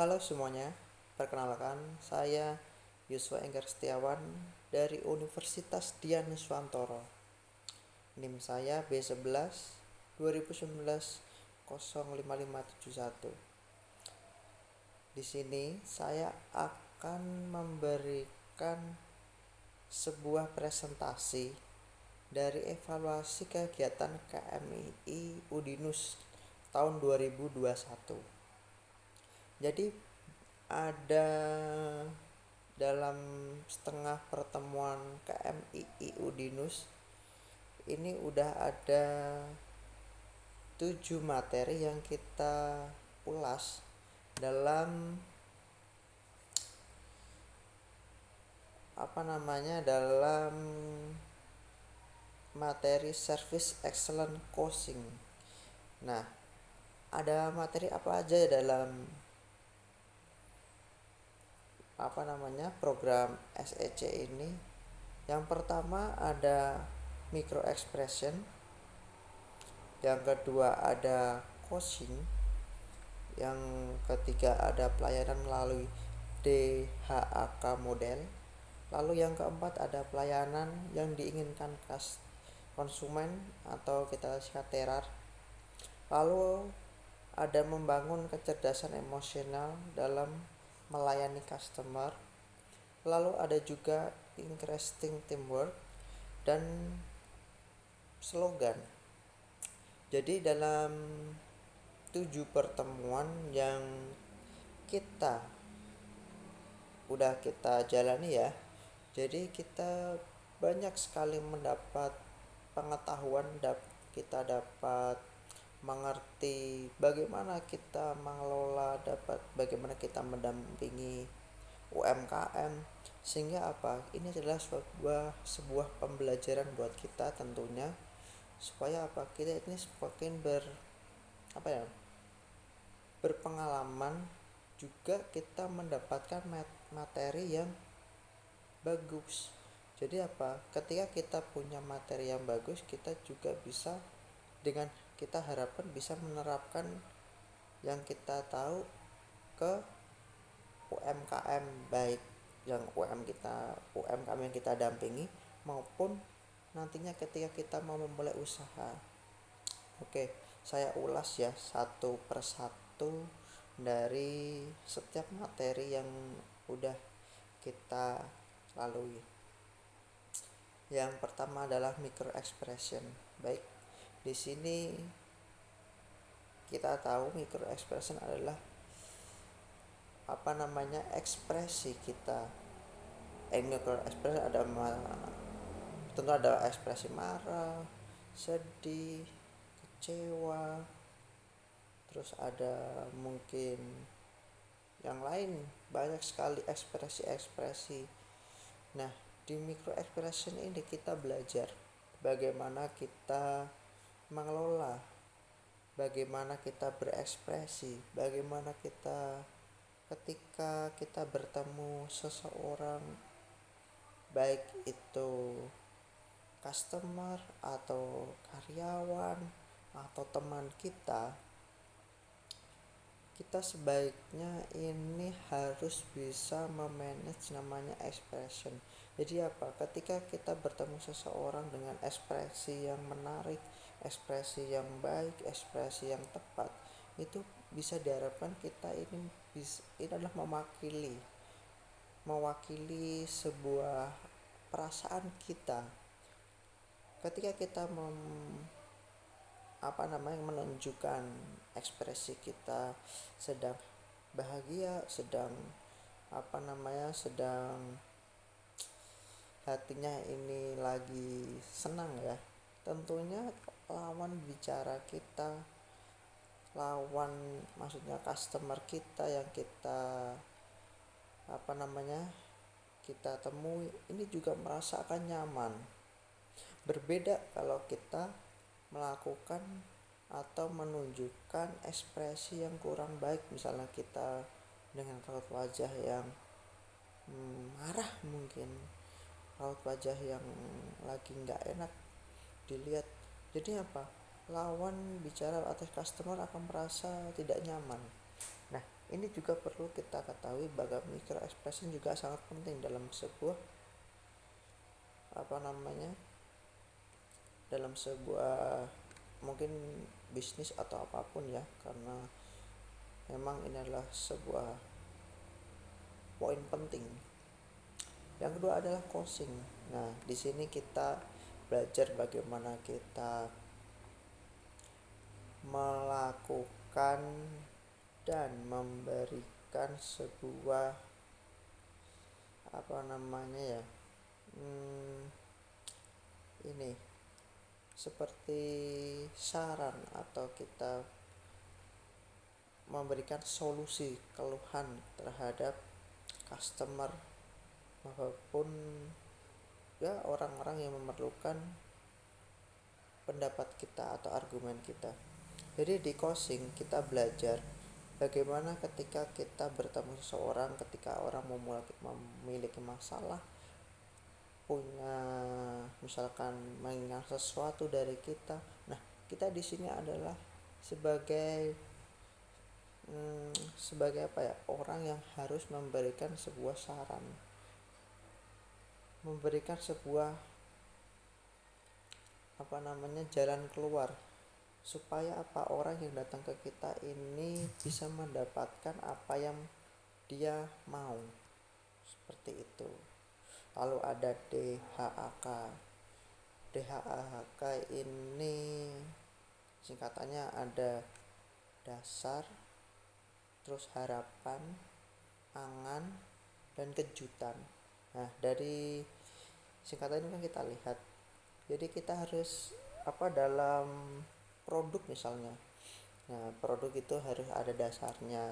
Halo semuanya, perkenalkan saya Yuswa Enggar Setiawan dari Universitas Dian Nuswantoro. NIM saya B11 2019 05571. Di sini saya akan memberikan sebuah presentasi dari evaluasi kegiatan KMII Udinus tahun 2021. Jadi ada dalam setengah pertemuan KMII Udinus ini udah ada 7 materi yang kita ulas dalam dalam materi Service Excellent Coaching. Nah, ada materi apa aja dalam program SEC ini? Yang pertama ada micro expression, yang kedua ada coaching, yang ketiga ada pelayanan melalui DHAK model, lalu yang keempat ada pelayanan yang diinginkan konsumen atau kita singkat TERAR, lalu ada membangun kecerdasan emosional dalam melayani customer, lalu ada juga increasing teamwork dan slogan. Jadi dalam 7 pertemuan yang kita jalani ya, jadi kita banyak sekali mendapat pengetahuan, kita dapat mengerti bagaimana kita mengelola, bagaimana kita mendampingi UMKM, sehingga ini adalah sebuah pembelajaran buat kita tentunya, supaya kita ini semakin berpengalaman, juga kita mendapatkan materi yang bagus. Jadi ketika kita punya materi yang bagus, kita juga bisa, dengan kita harapkan bisa menerapkan yang kita tahu ke UMKM, baik yang UMKM yang kita dampingi maupun nantinya ketika kita mau memulai usaha. Oke, saya ulas ya satu persatu dari setiap materi yang udah kita lalui. Yang pertama adalah micro expression. Baik, di sini kita tahu micro expression adalah ekspresi kita. Micro expression tentu ada ekspresi marah, sedih, kecewa, terus ada mungkin yang lain, banyak sekali ekspresi-ekspresi. Nah, di micro expression ini kita belajar bagaimana kita mengelola, bagaimana kita berekspresi, bagaimana kita ketika kita bertemu seseorang, baik itu customer atau karyawan atau teman kita sebaiknya ini harus bisa memanage namanya expression. Jadi ketika kita bertemu seseorang dengan ekspresi yang menarik, ekspresi yang baik, ekspresi yang tepat, itu bisa diharapkan kita ini adalah mewakili sebuah perasaan kita. Ketika kita menunjukkan ekspresi kita sedang bahagia, sedang sedang hatinya ini lagi senang ya, tentunya lawan bicara kita, maksudnya customer kita yang kita kita temui ini juga merasakan nyaman. Berbeda kalau kita melakukan atau menunjukkan ekspresi yang kurang baik, misalnya kita dengan raut wajah yang marah, mungkin raut wajah yang lagi nggak enak dilihat. Jadi lawan bicara atau customer akan merasa tidak nyaman. Nah, ini juga perlu kita ketahui bahwa micro expression juga sangat penting dalam sebuah apa namanya dalam sebuah mungkin bisnis atau apapun ya, karena memang ini adalah sebuah poin penting. Yang kedua adalah closing. Nah, di sini kita belajar bagaimana kita melakukan dan memberikan sebuah apa namanya ya ini seperti saran atau kita memberikan solusi keluhan terhadap customer maupun ya orang-orang yang memerlukan pendapat kita atau argumen kita. Jadi di coaching kita belajar bagaimana ketika kita bertemu seseorang, ketika orang memiliki masalah, punya misalkan mengingat sesuatu dari kita. Nah, kita di sini adalah sebagai sebagai apa ya? Orang yang harus memberikan sebuah saran, memberikan sebuah apa namanya jalan keluar supaya apa orang yang datang ke kita ini bisa mendapatkan apa yang dia mau, seperti itu. Lalu ada DHAK. DHAK ini singkatannya ada dasar, terus harapan, angan, dan kejutan. Nah, dari singkatan ini kan kita lihat, jadi kita harus apa dalam produk misalnya. Nah, produk itu harus ada dasarnya.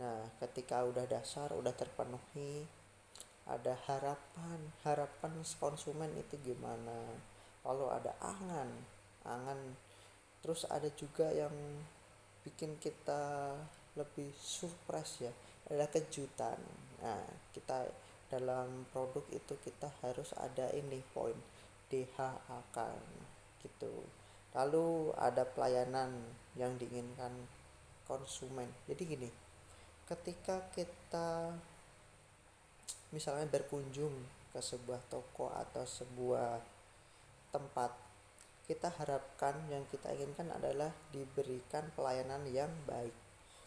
Nah, ketika udah dasar udah terpenuhi, ada harapan, harapan konsumen itu gimana. Lalu ada angan, angan. Terus ada juga yang bikin kita lebih surprise ya, ada kejutan. Nah, kita dalam produk itu kita harus ada ini poin DHAK gitu. Lalu ada pelayanan yang diinginkan konsumen. Jadi gini, ketika kita misalnya berkunjung ke sebuah toko atau sebuah tempat, kita harapkan yang kita inginkan adalah diberikan pelayanan yang baik.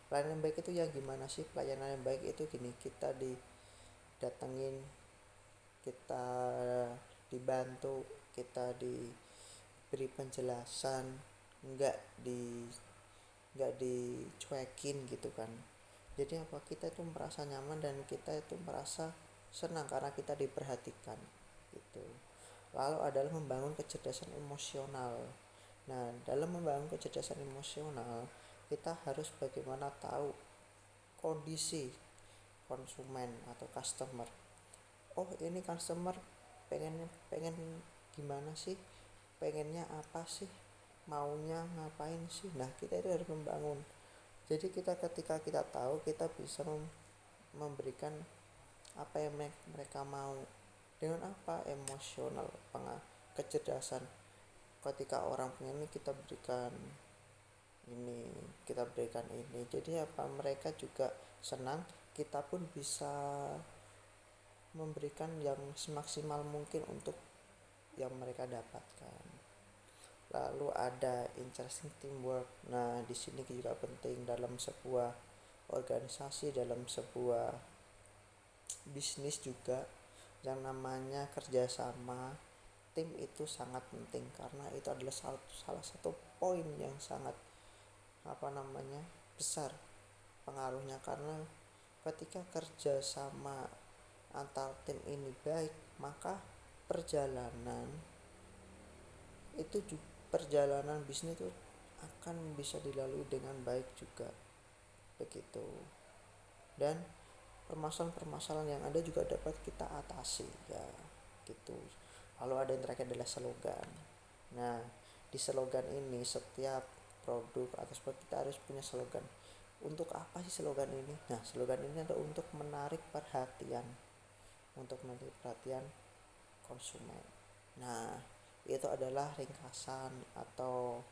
Pelayanan yang baik itu yang gimana sih? Pelayanan yang baik itu gini, kita didatengin, kita dibantu, kita diberi penjelasan, nggak dicuekin gitu kan. Jadi apa, kita itu merasa nyaman dan kita itu merasa senang karena kita diperhatikan gitu. Lalu adalah membangun kecerdasan emosional. Nah, dalam membangun kecerdasan emosional kita harus bagaimana tahu kondisi konsumen atau customer. Oh, ini customer pengen gimana sih, pengennya apa sih, maunya ngapain sih. Nah, kita itu harus membangun. Jadi kita ketika kita tahu, kita bisa memberikan apa yang mereka mau dengan apa, emosional, kecerdasan. Ketika orang punya ini kita berikan ini, kita berikan ini, jadi apa, mereka juga senang, kita pun bisa memberikan yang semaksimal mungkin untuk yang mereka dapatkan. Lalu ada interesting teamwork. Nah, di sini juga penting dalam sebuah organisasi, dalam sebuah bisnis juga, yang namanya kerjasama tim itu sangat penting karena itu adalah salah satu poin yang sangat apa namanya besar pengaruhnya. Karena ketika kerjasama antar tim ini baik, maka perjalanan itu perjalanan bisnis itu akan bisa dilalui dengan baik juga begitu. Dan permasalahan-permasalahan yang ada juga dapat kita atasi ya gitu. Lalu ada yang terakhir adalah slogan. Nah, di slogan ini setiap produk atau seperti kita harus punya slogan. Untuk apa sih slogan ini? Nah, slogan ini adalah untuk menarik perhatian, untuk menarik perhatian konsumen. Nah, itu adalah ringkasan atau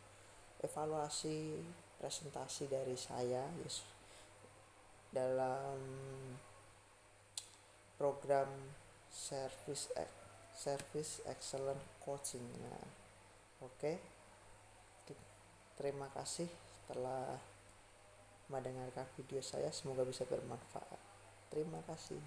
evaluasi presentasi dari saya. Yes. dalam program service excellent coaching. Nah, oke. Terima kasih telah mendengarkan video saya, semoga bisa bermanfaat. Terima kasih.